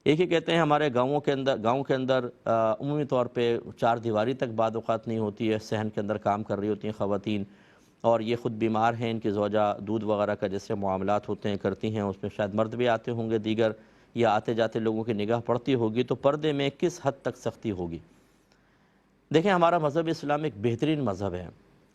ایک ہی کہتے ہیں ہمارے گاؤں کے اندر عمومی طور پہ چار دیواری تک بعض اوقات نہیں ہوتی ہے، صحن کے اندر کام کر رہی ہوتی ہیں خواتین، اور یہ خود بیمار ہیں، ان کی زوجہ دودھ وغیرہ کا جیسے معاملات ہوتے ہیں کرتی ہیں، اس میں شاید مرد بھی آتے ہوں گے دیگر، یا آتے جاتے لوگوں کی نگاہ پڑتی ہوگی، تو پردے میں کس حد تک سختی ہوگی؟ دیکھیں، ہمارا مذہب اسلام ایک بہترین مذہب ہے۔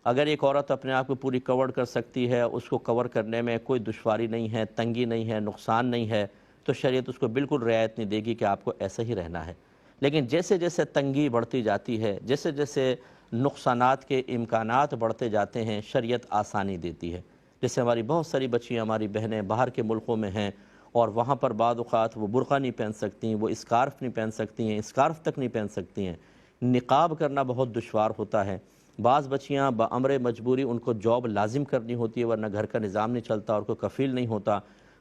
اگر ایک عورت اپنے آپ کو پوری کور کر سکتی ہے، اس کو کور کرنے میں کوئی دشواری نہیں ہے، تنگی نہیں ہے، نقصان نہیں ہے، تو شریعت اس کو بالکل رعایت نہیں دے گی کہ آپ کو ایسا ہی رہنا ہے۔ لیکن جیسے جیسے تنگی بڑھتی جاتی ہے، جیسے جیسے نقصانات کے امکانات بڑھتے جاتے ہیں، شریعت آسانی دیتی ہے۔ جیسے ہماری بہت ساری بچیاں، ہماری بہنیں باہر کے ملکوں میں ہیں، اور وہاں پر بعض اوقات وہ برقع نہیں پہن سکتی ہیں، وہ اسکارف نہیں پہن سکتی ہیں، اسکارف تک نہیں پہن سکتی ہیں، نقاب کرنا بہت دشوار ہوتا ہے۔ بعض بچیاں بامر مجبوری ان کو جاب لازم کرنی ہوتی ہے، ورنہ گھر کا نظام نہیں چلتا اور کوئی کفیل نہیں ہوتا،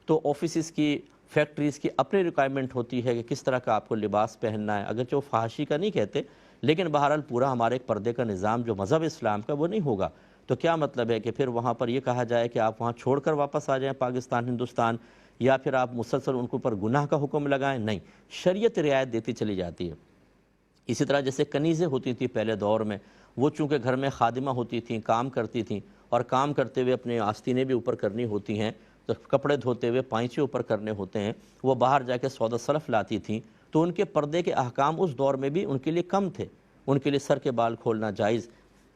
تو آفیسز کی، فیکٹریز کی اپنی ریکوائرمنٹ ہوتی ہے کہ کس طرح کا آپ کو لباس پہننا ہے، اگرچہ وہ فحاشی کا نہیں کہتے، لیکن بہرحال پورا ہمارے ایک پردے کا نظام جو مذہب اسلام کا وہ نہیں ہوگا۔ تو کیا مطلب ہے کہ پھر وہاں پر یہ کہا جائے کہ آپ وہاں چھوڑ کر واپس آ جائیں پاکستان، ہندوستان، یا پھر آپ مسلسل ان کے اوپر گناہ کا حکم لگائیں؟ نہیں، شریعت رعایت دیتی چلی جاتی ہے۔ اسی طرح جیسے کنیزیں ہوتی تھیں پہلے دور میں، وہ چونکہ گھر میں خادمہ ہوتی تھیں، کام کرتی تھیں، اور کام کرتے ہوئے اپنے آستینیں بھی اوپر کرنی ہوتی ہیں، تو کپڑے دھوتے ہوئے پائچے اوپر کرنے ہوتے ہیں، وہ باہر جا کے سودا سلف لاتی تھیں، تو ان کے پردے کے احکام اس دور میں بھی ان کے لیے کم تھے۔ ان کے لیے سر کے بال کھولنا جائز،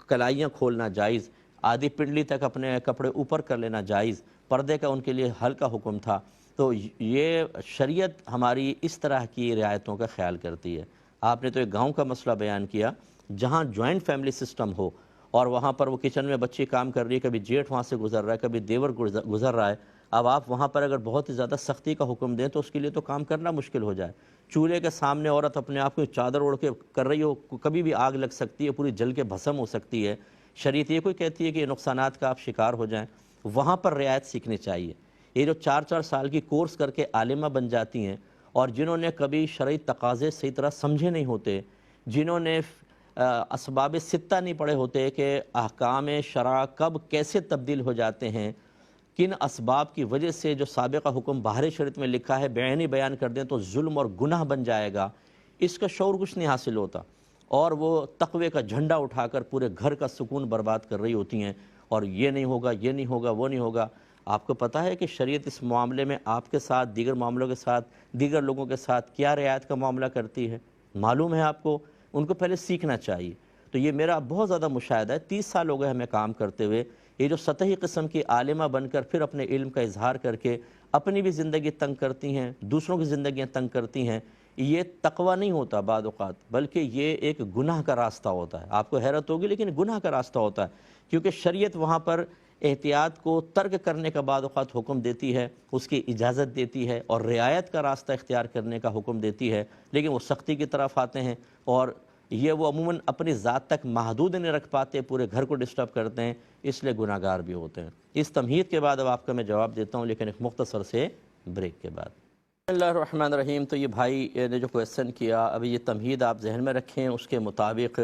کلائیاں کھولنا جائز، آدھی پنڈلی تک اپنے کپڑے اوپر کر لینا جائز، پردے کا ان کے لیے ہلکا حکم تھا۔ تو یہ شریعت ہماری اس طرح کی رعایتوں کا خیال کرتی ہے۔ آپ نے تو ایک گاؤں کا مسئلہ بیان کیا، جہاں جوائنٹ فیملی سسٹم ہو، اور وہاں پر وہ کچن میں بچی کام کر رہی ہے، کبھی جیٹھ وہاں سے گزر رہا ہے، کبھی دیور گزر رہا ہے، اب آپ وہاں پر اگر بہت ہی زیادہ سختی کا حکم دیں تو اس کے لیے تو کام کرنا مشکل ہو جائے۔ چولہے کے سامنے عورت اپنے آپ کو چادر اوڑھ کے کر رہی ہو، کبھی بھی آگ لگ سکتی ہے، پوری جل کے بھسم ہو سکتی ہے۔ شریعت یہ کوئی کہتی ہے کہ یہ نقصانات کا آپ شکار ہو جائیں؟ وہاں پر رعایت سیکھنی چاہیے۔ یہ جو 4 4 سال کی کورس کر کے عالمہ بن جاتی ہیں، اور جنہوں نے کبھی شرعی تقاضے صحیح طرح سمجھے نہیں ہوتے، جنہوں نے اسباب ستہ نہیں پڑھے ہوتے کہ احکام شرع کب کیسے تبدیل ہو جاتے ہیں، کن اسباب کی وجہ سے جو سابقہ حکم باہر شریعت میں لکھا ہے بعینی بیان کر دیں تو ظلم اور گناہ بن جائے گا، اس کا شعور کچھ نہیں حاصل ہوتا، اور وہ تقوی کا جھنڈا اٹھا کر پورے گھر کا سکون برباد کر رہی ہوتی ہیں، اور یہ نہیں ہوگا، یہ نہیں ہوگا، وہ نہیں ہوگا۔ آپ کو پتہ ہے کہ شریعت اس معاملے میں آپ کے ساتھ، دیگر معاملوں کے ساتھ، دیگر لوگوں کے ساتھ کیا رعایت کا معاملہ کرتی ہے؟ معلوم ہے آپ کو؟ ان کو پہلے سیکھنا چاہیے۔ تو یہ میرا بہت زیادہ مشاہدہ ہے، 30 سال ہو گئے ہمیں کام کرتے ہوئے، یہ جو سطحی قسم کی عالمہ بن کر پھر اپنے علم کا اظہار کر کے اپنی بھی زندگی تنگ کرتی ہیں، دوسروں کی زندگیاں تنگ کرتی ہیں، یہ تقوی نہیں ہوتا بعض اوقات، بلکہ یہ ایک گناہ کا راستہ ہوتا ہے۔ آپ کو حیرت ہوگی، لیکن گناہ کا راستہ ہوتا ہے، کیونکہ شریعت وہاں پر احتیاط کو ترک کرنے کا بعض اوقات حکم دیتی ہے، اس کی اجازت دیتی ہے، اور رعایت کا راستہ اختیار کرنے کا حکم دیتی ہے، لیکن وہ سختی کی طرف آتے ہیں، اور یہ وہ عموماً اپنی ذات تک محدود نہیں رکھ پاتے، پورے گھر کو ڈسٹرب کرتے ہیں، اس لیے گناہ گار بھی ہوتے ہیں۔ اس تمہید کے بعد اب آپ کا میں جواب دیتا ہوں، لیکن ایک مختصر سے بریک کے بعد۔ بسم اللہ الرحمن الرحیم۔ تو یہ بھائی نے جو کویسچن کیا، ابھی یہ تمہید آپ ذہن میں رکھیں، اس کے مطابق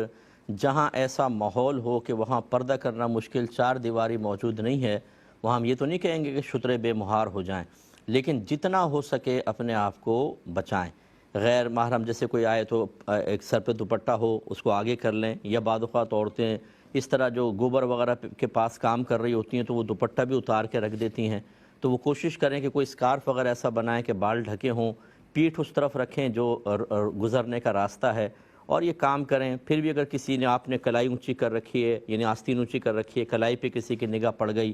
جہاں ایسا ماحول ہو کہ وہاں پردہ کرنا مشکل، چار دیواری موجود نہیں ہے، وہاں ہم یہ تو نہیں کہیں گے کہ شترے بے مہار ہو جائیں، لیکن جتنا ہو سکے اپنے آپ کو بچائیں۔ غیر محرم جیسے کوئی آئے تو ایک سر پہ دوپٹہ ہو، اس کو آگے کر لیں، یا بعض اوقات عورتیں اس طرح جو گوبر وغیرہ کے پاس کام کر رہی ہوتی ہیں تو وہ دوپٹہ بھی اتار کے رکھ دیتی ہیں، تو وہ کوشش کریں کہ کوئی اسکارف وغیرہ ایسا بنائیں کہ بال ڈھکے ہوں، پیٹھ اس طرف رکھیں جو گزرنے کا راستہ ہے، اور یہ کام کریں۔ پھر بھی اگر کسی نے، آپ نے کلائی اونچی کر رکھی ہے، یعنی آستین اونچی کر رکھی ہے، کلائی پہ کسی کی نگاہ پڑ گئی،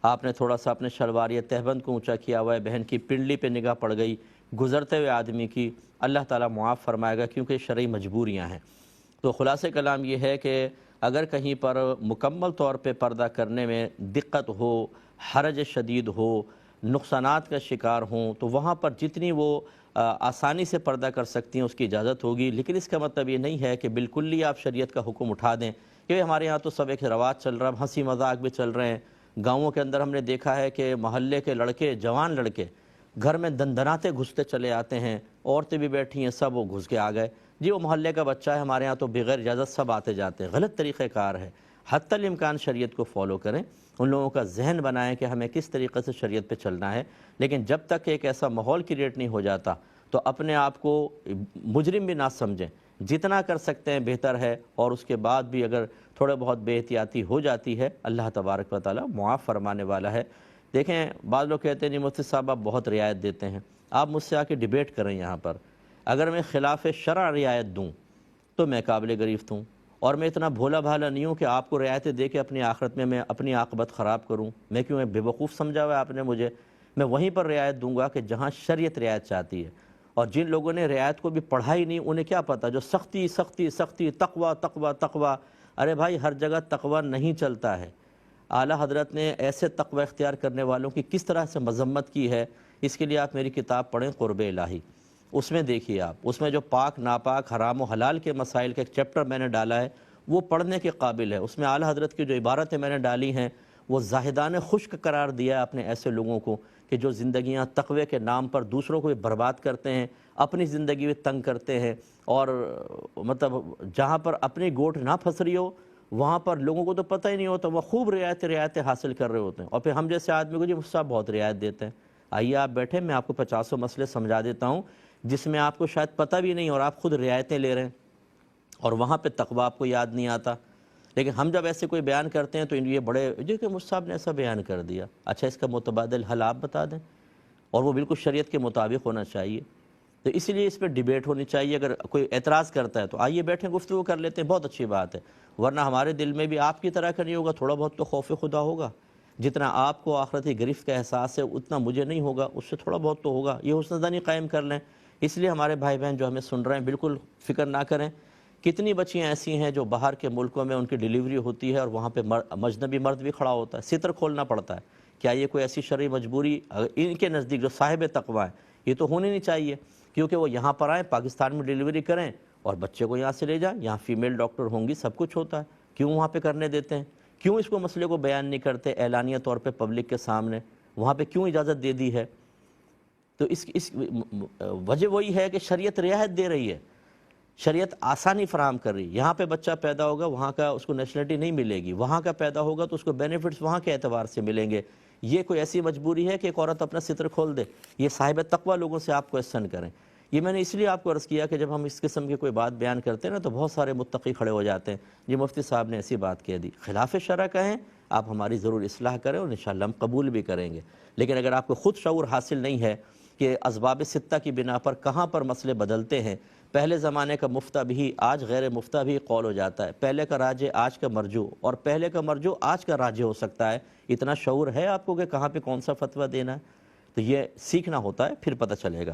آپ نے تھوڑا سا اپنے شلوار یا تہبند کو اونچا کیا ہوا ہے، بہن کی پنڈلی پہ نگاہ پڑ گئی گزرتے ہوئے آدمی کی، اللہ تعالیٰ معاف فرمائے گا، کیونکہ شرعی مجبوریاں ہیں۔ تو خلاصہ کلام یہ ہے کہ اگر کہیں پر مکمل طور پہ پردہ کرنے میں دقت ہو، حرج شدید ہو، نقصانات کا شکار ہوں، تو وہاں پر جتنی وہ آسانی سے پردہ کر سکتی ہیں اس کی اجازت ہوگی، لیکن اس کا مطلب یہ نہیں ہے کہ بالکل ہی آپ شریعت کا حکم اٹھا دیں، کہ ہمارے ہاں تو سب ایک رواج چل رہا ہے، ہنسی مذاق بھی چل رہے ہیں۔ گاؤں کے اندر ہم نے دیکھا ہے کہ محلے کے لڑکے، جوان لڑکے گھر میں دندناتے گھستے چلے آتے ہیں، عورتیں بھی بیٹھی ہیں، سب وہ گھس کے آ گئے، جی وہ محلے کا بچہ ہے، ہمارے ہاں تو بغیر اجازت سب آتے جاتے ہیں۔ غلط طریقہ کار ہے۔ حتی الامکان شریعت کو فالو کریں، ان لوگوں کا ذہن بنائیں کہ ہمیں کس طریقے سے شریعت پہ چلنا ہے، لیکن جب تک ایک ایسا ماحول کریٹ نہیں ہو جاتا تو اپنے آپ کو مجرم بھی نہ سمجھیں، جتنا کر سکتے ہیں بہتر ہے، اور اس کے بعد بھی اگر تھوڑے بہت بے احتیاطی ہو جاتی ہے اللہ تبارک و تعالیٰ معاف فرمانے والا ہے۔ دیکھیں بعض لوگ کہتے ہیں جی مفتی صاحب آپ بہت رعایت دیتے ہیں، آپ مجھ سے آ کے ڈیبیٹ کریں یہاں پر، اگر میں خلاف شرع رعایت دوں تو میں قابل گرفت ہوں، اور میں اتنا بھولا بھالا نہیں ہوں کہ آپ کو رعایتیں دے کے اپنی آخرت میں اپنی عاقبت خراب کروں۔ میں کیوں بے وقوف سمجھا ہوا ہے آپ نے مجھے؟ میں وہیں پر رعایت دوں گا کہ جہاں شریعت رعایت چاہتی ہے، اور جن لوگوں نے رعایت کو بھی پڑھا ہی نہیں انہیں کیا پتہ، جو سختی سختی سختی تقوی تقوی تقوی، ارے بھائی ہر جگہ تقوی نہیں چلتا ہے۔ اعلیٰ حضرت نے ایسے تقوی اختیار کرنے والوں کی کس طرح سے مذمت کی ہے، اس کے لیے آپ میری کتاب پڑھیں قرب الہی، اس میں دیکھیے آپ، اس میں جو پاک ناپاک حرام و حلال کے مسائل کا ایک چیپٹر میں نے ڈالا ہے، وہ پڑھنے کے قابل ہے۔ اس میں اعلیٰ حضرت کی جو عبارتیں میں نے ڈالی ہیں وہ زاہدانہ خشک قرار دیا ہے اپنے ایسے لوگوں کو کہ جو زندگیاں تقوی کے نام پر دوسروں کو بھی برباد کرتے ہیں، اپنی زندگی میں تنگ کرتے ہیں، اور مطلب جہاں پر اپنی گوٹ نہ پھنس رہی ہو وہاں پر لوگوں کو تو پتہ ہی نہیں ہوتا، وہ خوب رعایتیں حاصل کر رہے ہوتے ہیں، اور پھر ہم جیسے آدمی کو جی مفتی صاحب بہت رعایت دیتے ہیں۔ آئیے آپ بیٹھے، میں آپ کو 50 مسئلے سمجھا دیتا ہوں جس میں آپ کو شاید پتہ بھی نہیں اور آپ خود رعایتیں لے رہے ہیں، اور وہاں پہ تقوی آپ کو یاد نہیں آتا۔ لیکن ہم جب ایسے کوئی بیان کرتے ہیں تو یہ بڑے جو کہ مفتی صاحب نے ایسا بیان کر دیا، اچھا اس کا متبادل حل آپ بتا دیں، اور وہ بالکل شریعت کے مطابق ہونا چاہیے۔ تو اس لیے اس پہ ڈیبیٹ ہونی چاہیے، اگر کوئی اعتراض کرتا ہے تو آئیے بیٹھیں گفتگو کر لیتے ہیں، بہت اچھی بات ہے، ورنہ ہمارے دل میں بھی آپ کی طرح کا نہیں ہوگا، تھوڑا بہت تو خوف خدا ہوگا، جتنا آپ کو آخرتی گرفت کا احساس ہے اتنا مجھے نہیں ہوگا، اس سے تھوڑا بہت تو ہوگا، یہ حسن دانی قائم کر لیں۔ اس لیے ہمارے بھائی بہن جو ہمیں سن رہے ہیں بالکل فکر نہ کریں، کتنی بچیاں ایسی ہیں جو باہر کے ملکوں میں ان کی ڈیلیوری ہوتی ہے اور وہاں پہ مجنبی مرد بھی کھڑا ہوتا ہے، ستر کھولنا پڑتا ہے، کیا یہ کوئی ایسی شرعی مجبوری ان کے نزدیک جو صاحب تقوی ہیں یہ تو ہونی نہیں چاہیے، کیونکہ وہ یہاں پر آئیں پاکستان میں ڈیلیوری کریں اور بچے کو یہاں سے لے جائیں، یہاں فیمیل ڈاکٹر ہوں گی، سب کچھ ہوتا ہے، کیوں وہاں پہ کرنے دیتے ہیں؟ کیوں اس کو مسئلے کو بیان نہیں کرتے اعلانیہ طور پہ پبلک کے سامنے؟ وہاں پہ کیوں اجازت دے دی ہے؟ تو اس وجہ وہی ہے کہ شریعت رعایت دے رہی ہے، شریعت آسانی فراہم کر رہی ہے۔ یہاں پہ بچہ پیدا ہوگا وہاں کا اس کو نیشنلٹی نہیں ملے گی، وہاں کا پیدا ہوگا تو اس کو بینیفٹس وہاں کے اعتبار سے ملیں گے۔ یہ کوئی ایسی مجبوری ہے کہ ایک عورت اپنا ستر کھول دے؟ یہ صاحب تقوی لوگوں سے آپ کویسچن کریں۔ یہ میں نے اس لیے آپ کو عرض کیا کہ جب ہم اس قسم کی کوئی بات بیان کرتے ہیں نا تو بہت سارے متقی کھڑے ہو جاتے ہیں، یہ مفتی صاحب نے ایسی بات کہہ دی، خلاف شرع کہیں آپ ہماری ضرور اصلاح کریں اور انشاءاللہ ہم قبول بھی کریں گے، لیکن اگر آپ کو خود شعور حاصل نہیں ہے کہ اسباب ستہ کی بنا پر کہاں پر مسئلے بدلتے ہیں، پہلے زمانے کا مفتہ بھی آج غیر مفتہ بھی قول ہو جاتا ہے، پہلے کا راجع آج کا مرجو، اور پہلے کا مرجو آج کا راجع ہو سکتا ہے، اتنا شعور ہے آپ کو کہ کہاں پہ کون سا فتویٰ دینا ہے؟ تو یہ سیکھنا ہوتا ہے، پھر پتہ چلے گا۔